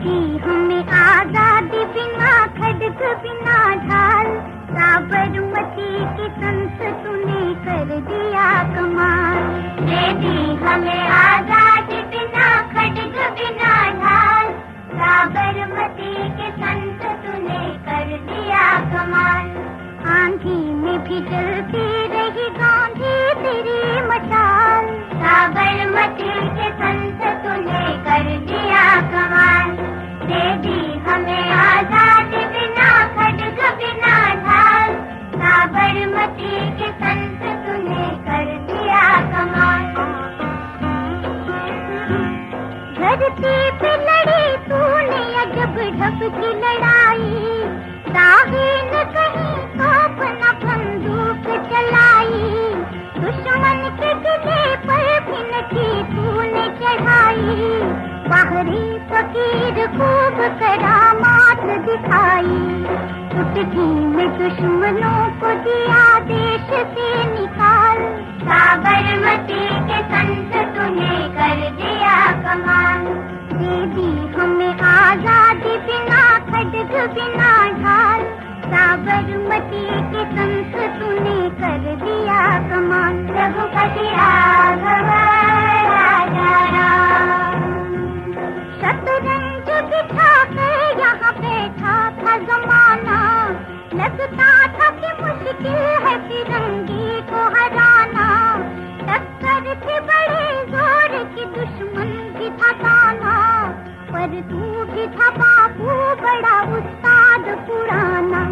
दी हमें आजादी बिना खड्ग बिना ढाल, साबरमती की संत तूने कर दिया कमाल। दे दी हमें आजादी बिना खड्ग बिना ढाल, साबरमती के संत तूने कर दिया कमाल। आंधी में भी जलती रही गांधी तेरी मशाल, साबरमती के संत तूने कर दिया कमाल। दे दी हमें आजादी बिना खड्ग बिना ढाल, साबरमती के संत तूने कर दिया कमाल। धरती पे लड़ी तूने अजब ढब की लड़ाई, दागे न कहीं तोप न बंदूक चलाई, दुश्मन के किले पर भी न की तूने चढ़ाई, बाहरी फकीर खूब करामात दिखाई। चुटकी में दुश्मनों को दिया देश से निकाल, साबरमती के संत तूने कर दिया कमाल। दे दी हमें आजादी बिना खड्ग बिना ढाल, साबरमती के संत तूने कर दिया कमाल। रघुपति राघव राजा राम, शतरंज बिठा कर यहाँ बैठा था जमाना, लगता था कि मुश्किल है तिरंगे को हराना। टक्कर थी बड़े जोर की दुश्मन भी था ताना, पर तू भी था बापू बड़ा उस्ताद पुराना।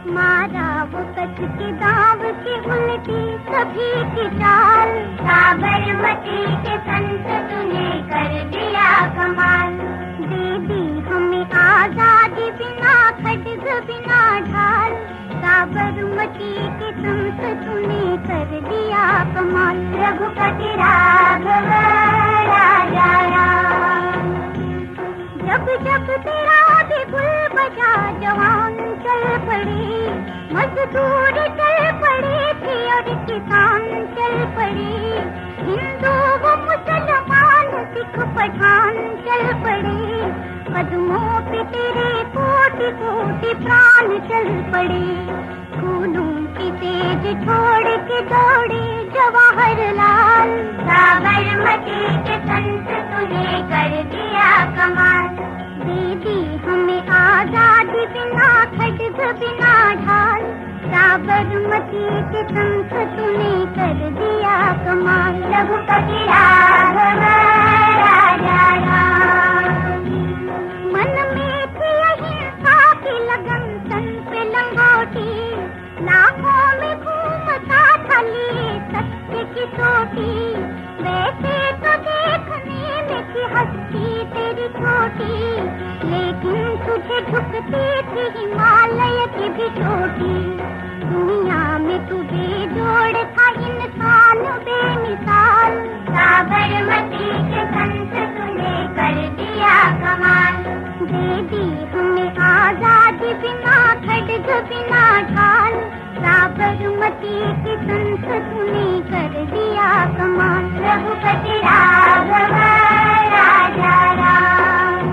मारा वो कच्छ के दाव की उल्टी सभी की चाल, साबरमती के संत तूने कर दिया कमाल। दे दी हमें आजादी बिना खड्ग बिना ढाल, साबरमती के संत तूने कर दिया कमाल। रघुपति राघव राजा राम, जब जब तेरा बिगुल बजा जवान चल पड़े, मजदूर चल पड़े थे और किसान चल पड़े, हिंदू वो मुसलमान सिख पठान चल पड़े, कदमों पे तेरे कोटि कोटि प्राण चल पड़े। फूलों की तेज छोड़ के दौड़े जवाहरलाल, साबरमती के संत तूने कर दिया कमाल। दे दी हमें आजादी बिना खड्ग बिना ढाल, साबरमती के संत तूने कर दिया कमाल। रघुपति राघव राजा राम, मन में थी अहिंसा की लगन तन पे लंगोटी, लाखों में घूमता था लिए सत्य की चोटी। वैसे तो देखने में थी हस्ती तेरी छोटी, लेकिन तुझे झुकती थी हिमालय की भी चोटी। दुनिया में तू बेजोड़ था इंसान बेमिसाल, साबरमती के संत तूने कर दिया कमाल। दे दी हमें आजादी बिना खड्ग बिना ढाल, साबरमती के संत तूने कर दिया कमाल। रघुपति राघव राजा राम,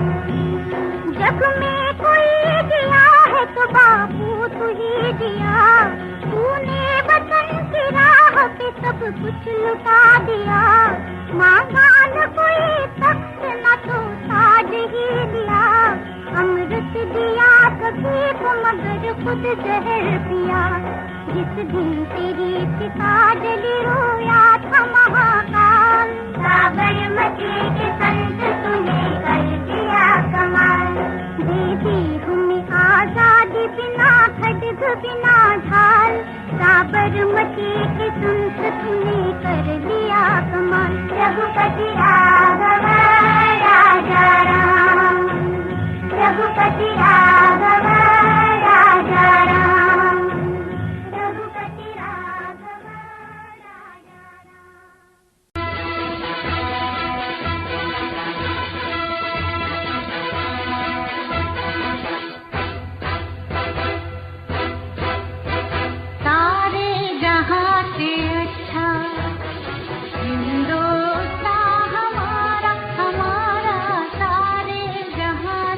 जग में कोई दिया है तो बापू तू ही दिया, तूने वतन की राह पे सब कुछ लुटा दिया। मांगा न कोई तख्त न तो ताज ही दिया, अमृत दिया कभी को मगर खुद जहर पिया। जिस दिन तेरी पिता जली रोया था महाकाल, साबरमती के संत तूने कर दिया कमाल। दे दी हमें आजादी बिना खड्ग बिना ढाल, साबरमती के संत तूने कर दिया कमाल। रघुपति राघव राजा राम, रघुपति राघव राजा राम, रघुपति राघव राजा राम। सारे जहां से अच्छा हिंदुस्तान हमारा, हमारा सारे जहां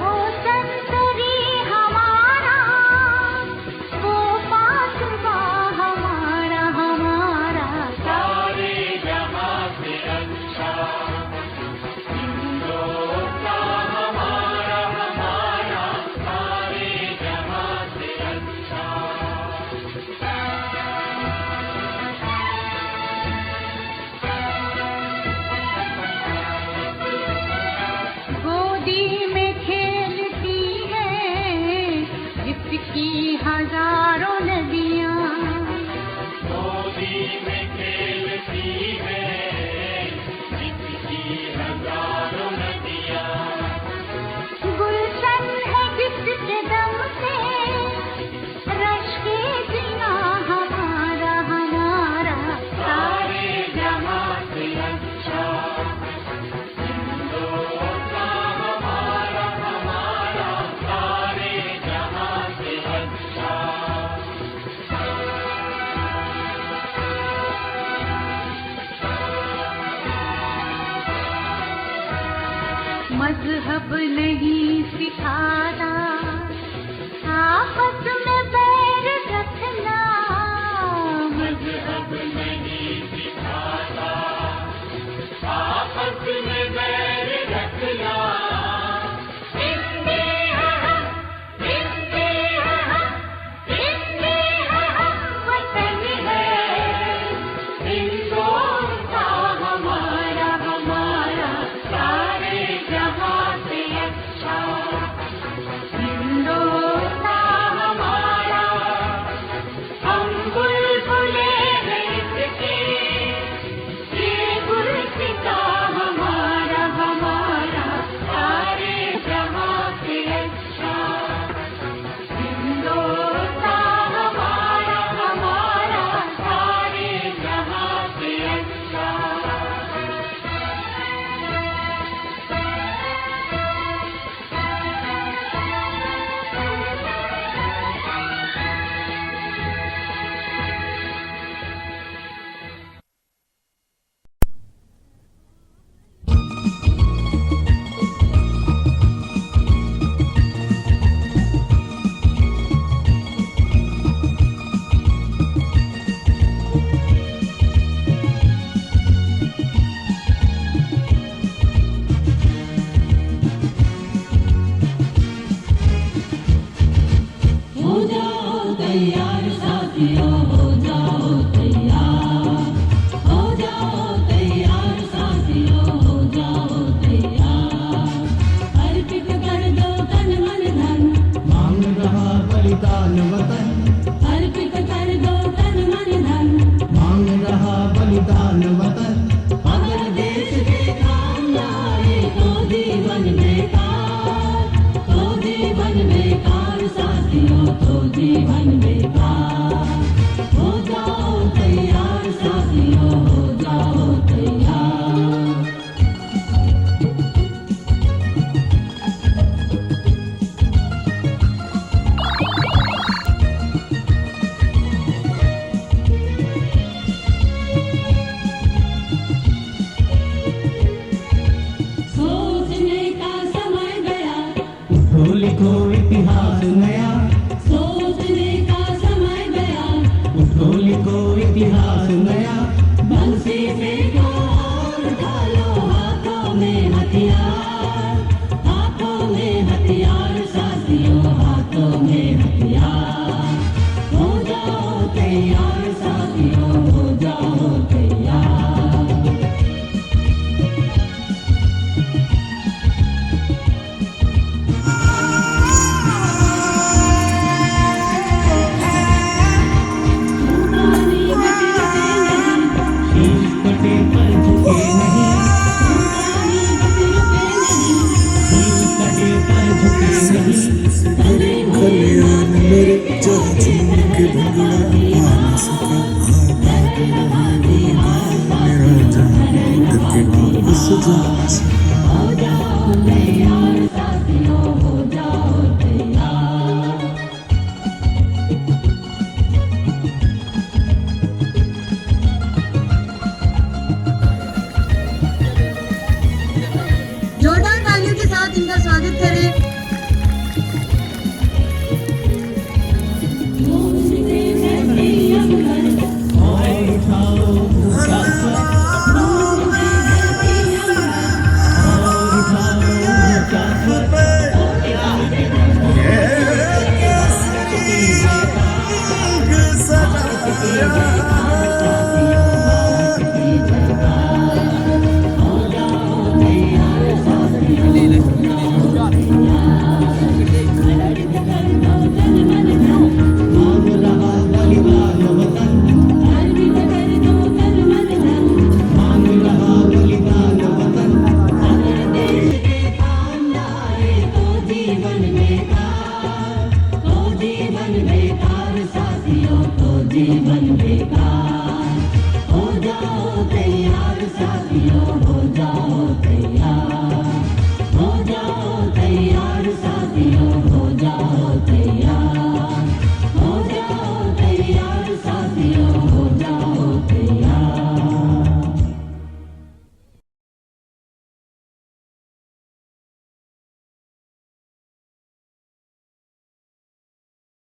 वो संतरी हमारा, वो पासवा हमारा हमारा, सारे जहां से अच्छा हिंदुस्तान हमारा हमारा, सारे जहां से अच्छा। गोदी में खेलती है जिसकी हजारों नदियाँ, गोदी में खेलती है जिसकी हजारों नदियाँ, गुलशन है जिसके दम से रश्के जिना हमारा हमारा, सारे जहां से अच्छा हिंदुस्तान हमारा हमारा, सारे जहां से अच्छा। मजहब नहीं सिखाता आपस में बैर रखना, मजहब नहीं सिखाता आपस में बैर रखना, हिंदी है हम, हिंदी है हम, हिंदी है हम, वतन है हिंदुस्तान हमारा हमारा, सारे जहां से अच्छा हिंदुस्तान हमारा। हम बुलबुले हैं इसके, ये गुलसिता हमारा हमारा, सारे जहां से अच्छा हिंदुस्तान हमारा हमारा, सारे जहां से अच्छा। हो जाओ तैयार साथियों, हो जाओ तैयार, हो जाओ तैयार साथियों, हो जाओ तैयार। अर्पित कर दो तन मन धन, मांग रहा बलिदान वतन, अर्पित कर दो तन मन धन, मांग रहा बलिदान वतन। अगर देश के काम न आए तो जीवन बेकार, तो जीवन बेकार साथियों, तो जीवन बेकार। हो जाओ तैयार साथियों, हो जाओ तैयार। सोचने का समय गया, उठो लिखो इतिहास नया, सोचने का समय गया, उठो लिखो इतिहास नया। बंसी फेंको और डालो हाथों में हथियार, हाथों में हथियार साथियों, हाथों में हथियार। हो जाओ तैयार साथियों, हो जाओ तैयार। तूफानी गति रुके नहीं, शीश कटे पर झुके नहीं, तूफानी गति रुके नहीं, शीश कटे पर झुके नहीं। कल्याण मेरे जहाँ चुन के भंगड़ा मान सका आबाद रही मेरा जहाँ करके वापस जा सका। हो जाओ तैयार साथियों, हो जाओ तैयार। की जयकार साथियों भारत की जयकार हो जाओ तैयार साथियों हो जाओ तैयार अर्पित कर दो तन मन धन मांग रहा बलिदान वतन अर्पित कर दो तन मन धन मांग रहा बलिदान वतन अगर देश के काम लाए तो जीवन बेकार साथियों तो जीवन बेकार हो जाओ तैयार साथियों हो जाओ तैयार हो जाओ तैयार साथियों हो जाओ तैयार हो जाओ तैयार साथियों हो जाओ तैयार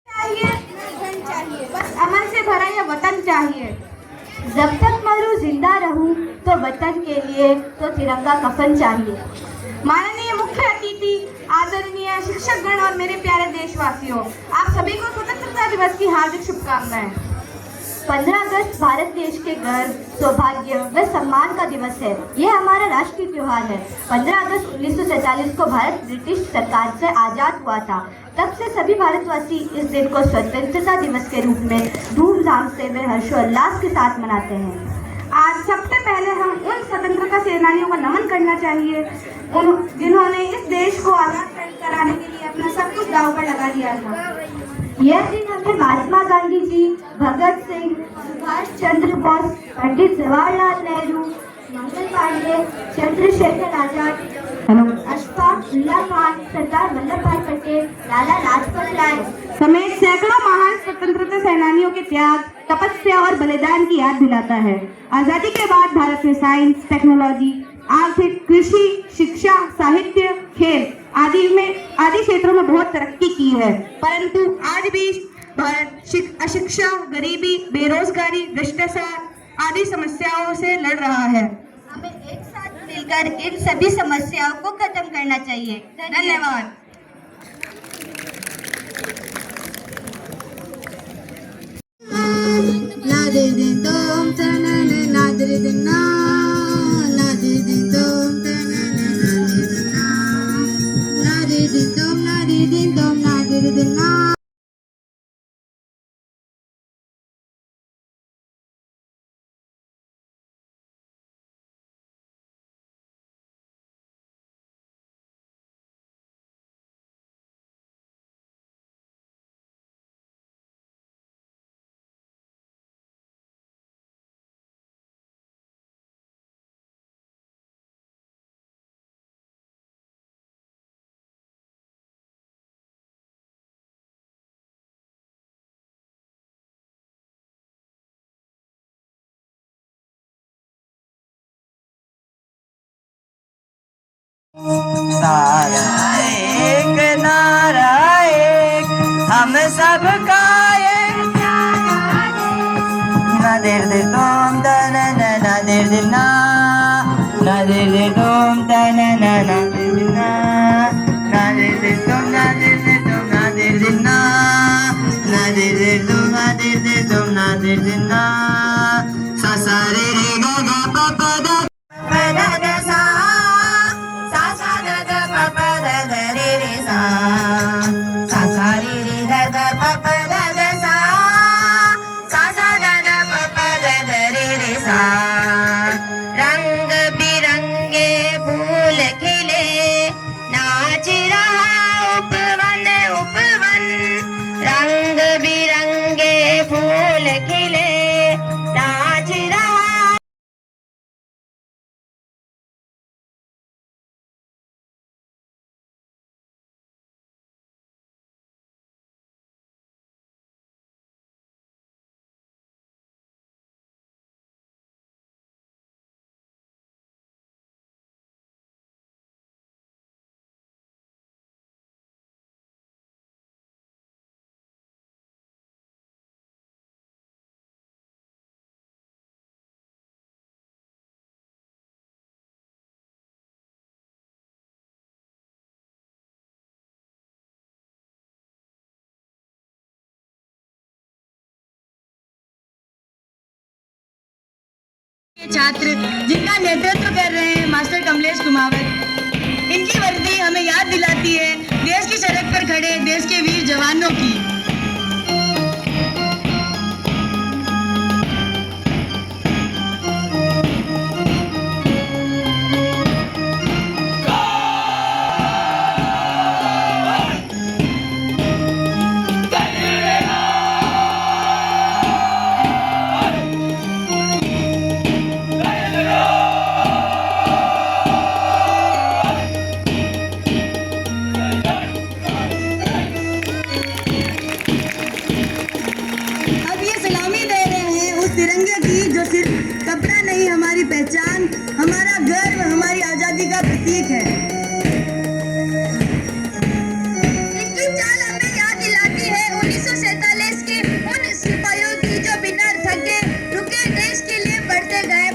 चाहिए धन चाहिए, बस अमन से भरा यह वतन चाहिए। जब तक मरूं जिंदा रहूं तो वतन के लिए तो तिरंगा कफन चाहिए। माननीय मुख्य अतिथि, आदरणीय शिक्षकगण और मेरे प्यारे देशवासियों, आप सभी को स्वतंत्रता दिवस की हार्दिक शुभकामनाएं। 15 अगस्त भारत देश के गर्व, सौभाग्य व सम्मान का दिवस है। ये हमारा राष्ट्रीय त्योहार है। 15 अगस्त 1947 को भारत ब्रिटिश सरकार से आजाद हुआ था। तब से सभी भारतवासी इस दिन को स्वतंत्रता दिवस के रूप में धूमधाम से व हर्षोल्लास के साथ मनाते हैं। आज सबसे पहले हम उन स्वतंत्रता सेनानियों को नमन करना चाहिए जिन्होंने इस देश को आजाद कराने के लिए अपना सब कुछ दांव पर लगा दिया था। यह दिन हमें महात्मा गांधी जी, भगत सिंह, सुभाष चंद्र बोस, पंडित जवाहरलाल नेहरू, मंगल पांडे, चंद्रशेखर आजाद, अशफाक उल्ला खान, सरदार वल्लभ भाई पटेल, लाला लाजपत राय समेत सैकड़ों महान स्वतंत्रता सेनानियों के त्याग, तपस्या और बलिदान की याद दिलाता है। आजादी के बाद भारत ने साइंस, टेक्नोलॉजी, आर्थिक, कृषि, शिक्षा, साहित्य, खेल आदि क्षेत्रों में बहुत तरक्की की है, परंतु आज भी भारत अशिक्षा, गरीबी, बेरोजगारी, भ्रष्टाचार आदि समस्याओं से लड़ रहा है। हमें एक साथ मिलकर इन सभी समस्याओं को खत्म करना चाहिए। धन्यवाद। तारा एक नारा एक हम सब का नादिर दे तुम तन नादिर दिना नादिर दे तुम तन नादिर दिना नादिर दे तुम नादिर दे तुम नादिर दिना नादिर दे तुम नादिर दे तुम नादिर दिना सा सा रे रे गा गा पा पा दा रंग बिरंगे फूल खिले नाच रहा उपवन उपवन रंग बिरंगे फूल खिले के छात्र जिनका नेतृत्व कर रहे हैं मास्टर कमलेश कुमावत। इनकी वर्दी हमें याद दिलाती है देश की सड़क पर खड़े देश के वीर जवानों की। तिरंगे की जो सिर्फ कपड़ा नहीं हमारी पहचान, हमारा गर्व, हमारी आजादी का प्रतीक है। इनकी चाल हमें याद दिलाती है 1947 के उन सिपाहियों की जो बिना थके रुके देश के लिए बढ़ते गए।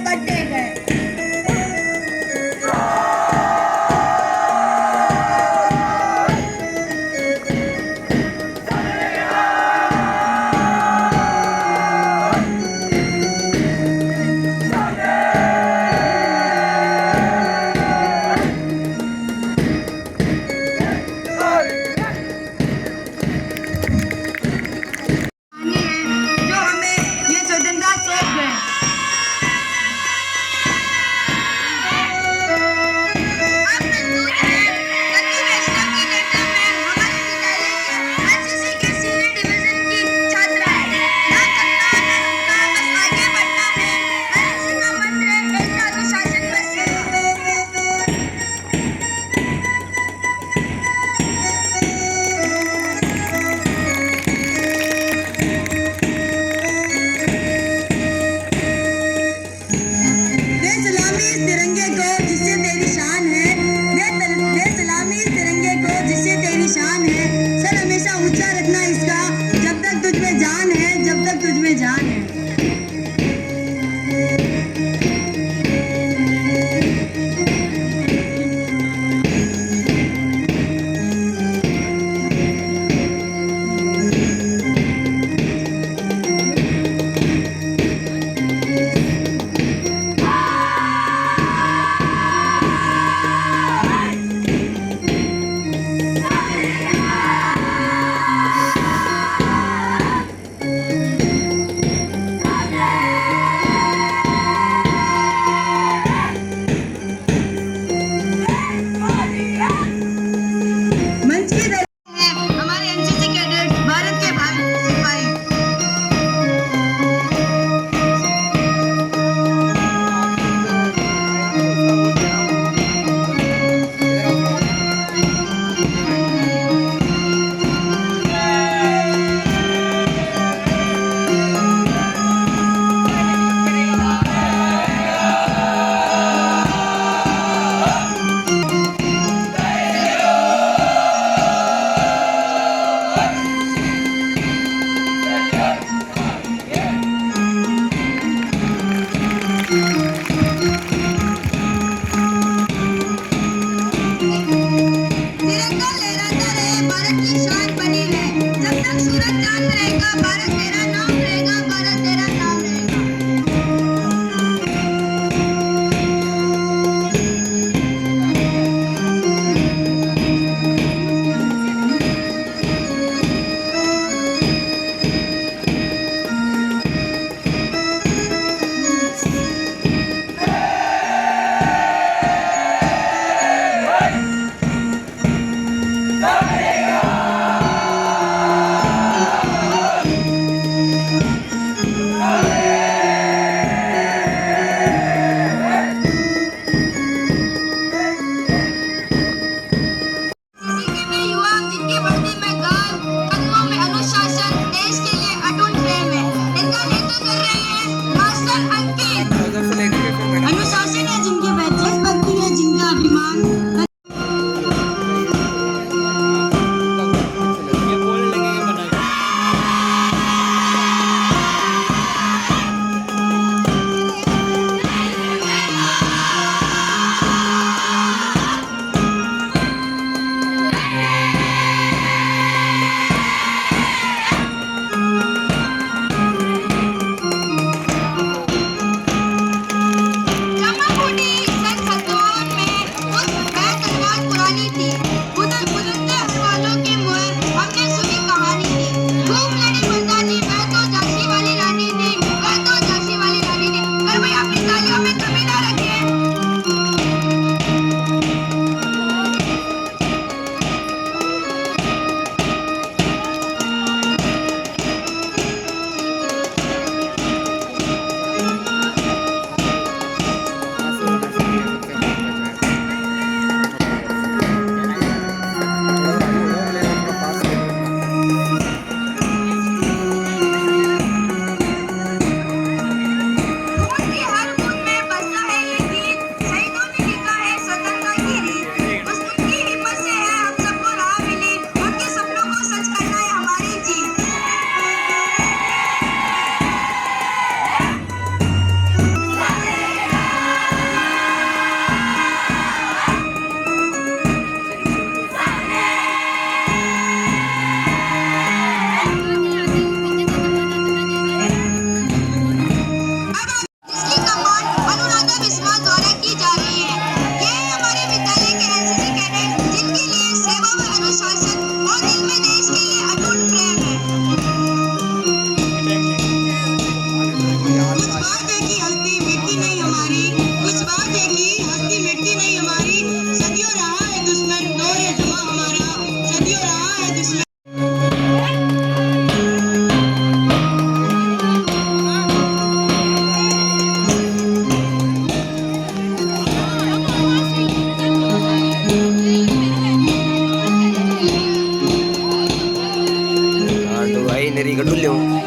अब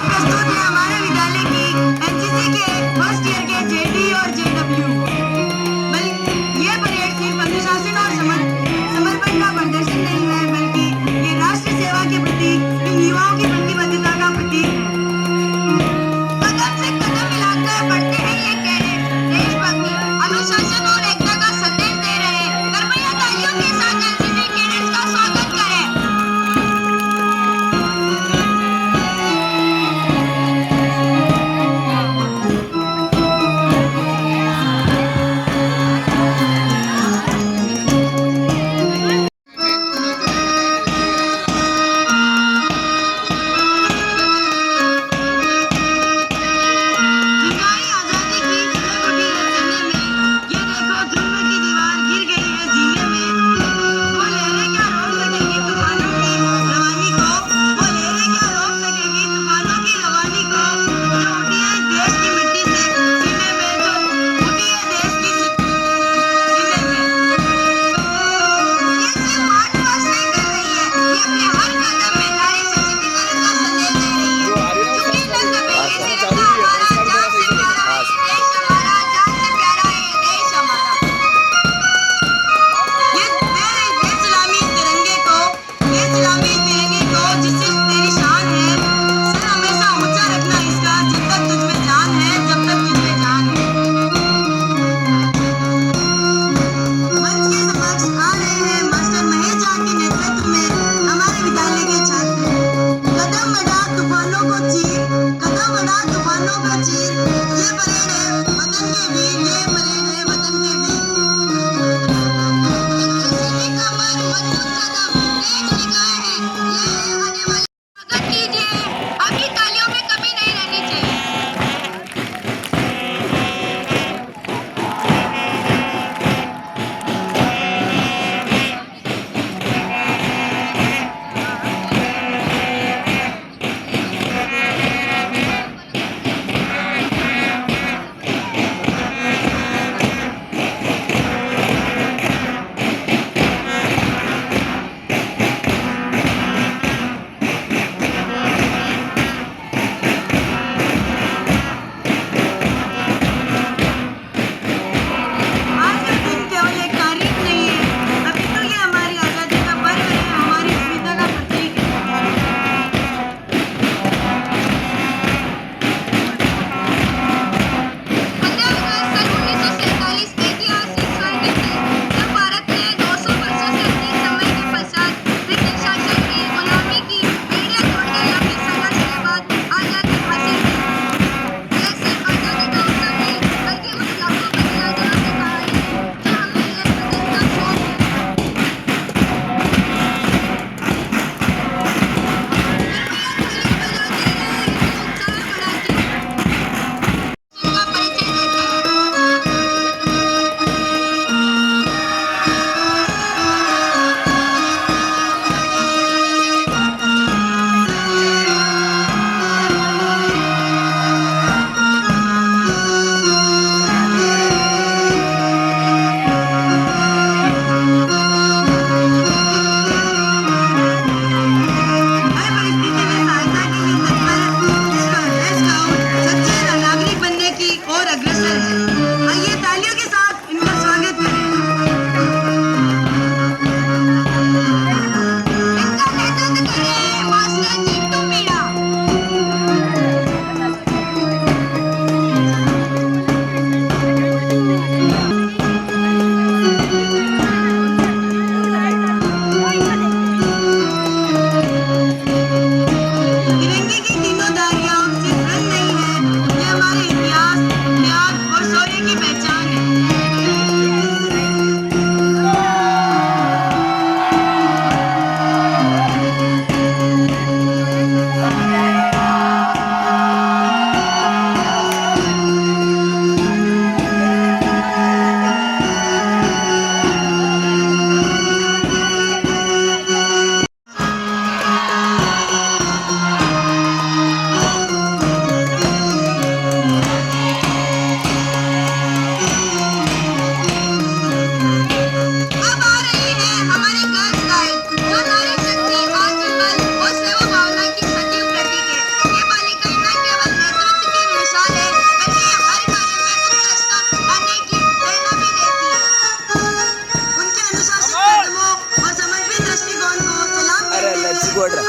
प्रस्तुत है हमारे विद्यालय की एनसीसी के फर्स्ट ईयर के जेडी और जेडब्ल्यू। ये परेड सिर्फ अनुशासन और समर्पण का प्रदर्शन नहीं है, बल्कि ये राष्ट्र सेवा के प्रति इन युवाओं की प्रतिबद्धता का प्रतीक है। कदम से कदम मिलाकर बढ़ते हैं ये कैडेट, देशभक्ति, अनुशासन और एकता का संदेश दे रहे हैं। कृपया तालियों के साथ एनसीसी कैडेट्स का स्वागत करें। हमारी आजादी की जन्म उठी है सीने में, ये देखो ध्रुव की दीवार गिर गई है जीने में। वो लहरें क्या रोक सकेंगी तूफानों की रवानी को, वो लहरें क्या रोक सकेंगी तूफानों की रवानी को, जो उठी है देश की मिट्टी से सीने में, जो उठी है देश की सीने में। ये सिर्फ मार्च पास्ट नहीं कर रही है, ये अपने हर कदम में नारी सशक्तिकरण का संदेश दे रही है। क्योंकि न कभी ये सिर्फ हमारा जान से प्यारा है देश हमारा, जान से प्यारा है ये देश हमारा। ये तेरे बेसलामी तिरंगे को, बेसलामी तिरंगे को जिससे तेरी शान है, सर हमेशा ऊंचा रखना इसका, जब तक तुझ में जान है, जब तक तुझ में जान है। मंच के समक्ष आ रहे हैं मास्टर महेश झा के नेतृत्व में हमारे विद्यालय के छात्र। कदम बढ़ा तूफानों को चीर, कदम बढ़ा तूफानों को चीर, ये परेड है वतन के वीर, ये परेड है वतन के वीर। इनकी कमर मजबूत कदम तेज निगाह है, ये है आने वाले। स्वागत कीजिए, आपकी तालियों में कमी नहीं रहनी चाहिए। ಕೊಡ್ರ